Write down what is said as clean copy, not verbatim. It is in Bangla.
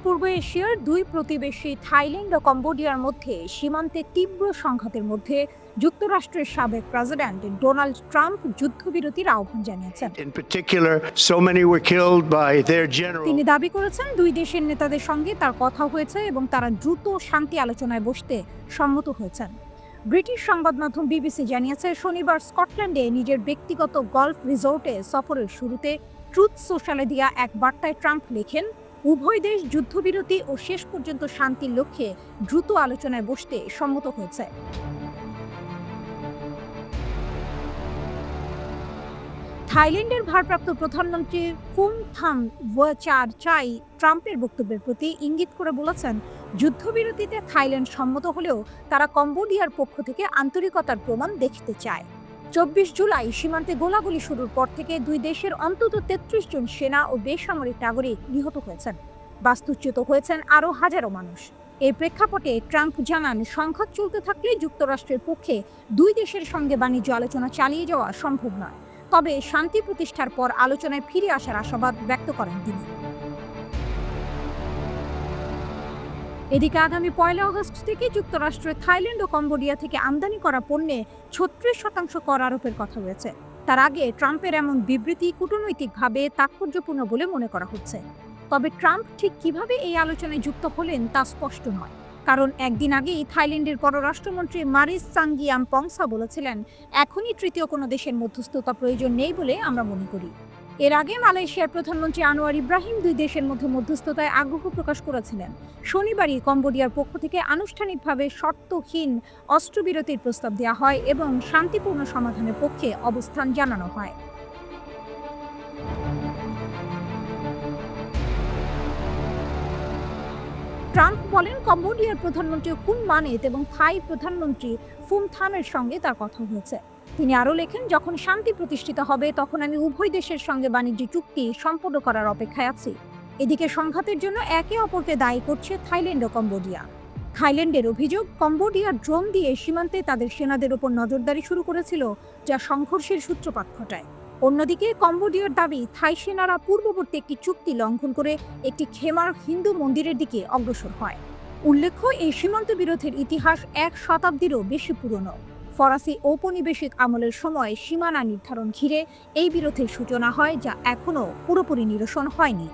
পূর্ব এশিয়ার দুই প্রতিবেশী থাইল্যান্ড ও কম্বোডিয়ার মধ্যে সীমান্তে তীব্র সংঘাতের মধ্যে যুক্তরাষ্ট্রের সাবেক প্রেসিডেন্ট ডোনাল্ড ট্রাম্প যুদ্ধবিরতির আহ্বান জানিয়েছেন। In particular, so many were killed by their general. তিনি দাবি করেছেন দুই দেশের নেতাদের সঙ্গে তার কথা হয়েছে এবং তারা দ্রুত শান্তি আলোচনায় বসতে সম্মত হয়েছেন। ব্রিটিশ সংবাদ মাধ্যম বিবিসি জানিয়েছে শনিবার স্কটল্যান্ডে নিজের ব্যক্তিগত গলফ রিসোর্টে সফরের শুরুতে ট্রুথ সোশ্যালে দেয়া এক বার্তায় ট্রাম্প লেখেন, উভয় দেশ যুদ্ধবিরতি ও শেষ পর্যন্ত শান্তির লক্ষ্যে দ্রুত আলোচনায় বসতে সম্মত হয়েছে। থাইল্যান্ডের ভারপ্রাপ্ত প্রধানমন্ত্রী ফুমথাম চাই ট্রাম্পের বক্তব্যের প্রতি ইঙ্গিত করে বলেছেন, যুদ্ধবিরতিতে থাইল্যান্ড সম্মত হলেও তারা কম্বোডিয়ার পক্ষ থেকে আন্তরিকতার প্রমাণ দেখতে চায়। 24 জুলাই সীমান্তে গোলাগুলি শুরুর পর থেকে দুই দেশের অন্তত 33 জন সেনা ও বেসামরিক নাগরিক নিহত হয়েছেন। বাস্তুচ্যুত হয়েছেন আরও হাজারো মানুষ। এই প্রেক্ষাপটে ট্রাম্প জানান, সংঘাত চলতে থাকলে যুক্তরাষ্ট্রের পক্ষে দুই দেশের সঙ্গে বাণিজ্য আলোচনা চালিয়ে যাওয়া সম্ভব নয়, তবে শান্তি প্রতিষ্ঠার পর আলোচনায় ফিরে আসার আশাবাদ ব্যক্ত করেন তিনি। এদিকে আগামী 1 আগস্ট থেকে যুক্তরাষ্ট্রের থাইল্যান্ড ও কম্বোডিয়া থেকে আমদানি করা পণ্যে 36% কর আরোপের কথা রয়েছে। তার আগে ট্রাম্পের এমন বিবৃতি কূটনৈতিকভাবে তাৎপর্যপূর্ণ বলে মনে করা হচ্ছে। তবে ট্রাম্প ঠিক কিভাবে এই আলোচনায় যুক্ত হলেন তা স্পষ্ট নয়, কারণ একদিন আগেই থাইল্যান্ডের পররাষ্ট্রমন্ত্রী মারিস চাঙ্গিয়ামপংসা বলেছিলেন, এখনই তৃতীয় কোনো দেশের মধ্যস্থতা প্রয়োজন নেই বলে আমরা মনে করি। এর আগে মালয়েশিয়ার প্রধানমন্ত্রী আনোয়ার ইব্রাহিম দুই দেশের মধ্যে মধ্যস্থতায় আগ্রহ প্রকাশ করেছিলেন। শনিবারই কম্বোডিয়ার পক্ষ থেকে আনুষ্ঠানিকভাবে শর্তহীন অস্ত্রবিরতির প্রস্তাব দেওয়া হয় এবং শান্তিপূর্ণ সমাধানের পক্ষে অবস্থান জানানো হয়। ট্রাম্প বলেন, কম্বোডিয়ার প্রধানমন্ত্রী খুন মানেত এবং থাই প্রধানমন্ত্রী ফুমথামের সঙ্গে তার কথা হয়েছে। তিনি আরও লেখেন, যখন শান্তি প্রতিষ্ঠিত হবে তখন আমি উভয় দেশের সঙ্গে বাণিজ্য চুক্তি সম্পন্ন করার অপেক্ষায় আছি। এদিকে সংঘাতের জন্য একে অপরকে দায়ী করছে থাইল্যান্ড ও কম্বোডিয়া। থাইল্যান্ডের অভিযোগ, কম্বোডিয়ার ড্রোন দিয়ে সীমান্তে তাদের সেনাদের ওপর নজরদারি শুরু করেছিল, যা সংঘর্ষের সূত্রপাত ঘটায়। অন্যদিকে কম্বোডিয়ার দাবি, থাই সেনারা পূর্ববর্তী একটি চুক্তি লঙ্ঘন করে একটি খেমার হিন্দু মন্দিরের দিকে অগ্রসর হয়। উল্লেখ্য, এই সীমান্ত বিরোধের ইতিহাস 1 শতাব্দীরও বেশি পুরনো। ফরাসি ঔপনিবেশিক আমলের সময় সীমানা নির্ধারণ ঘিরে এই বিরোধের সূচনা হয়, যা এখনও পুরোপুরি নিরসন হয়নি।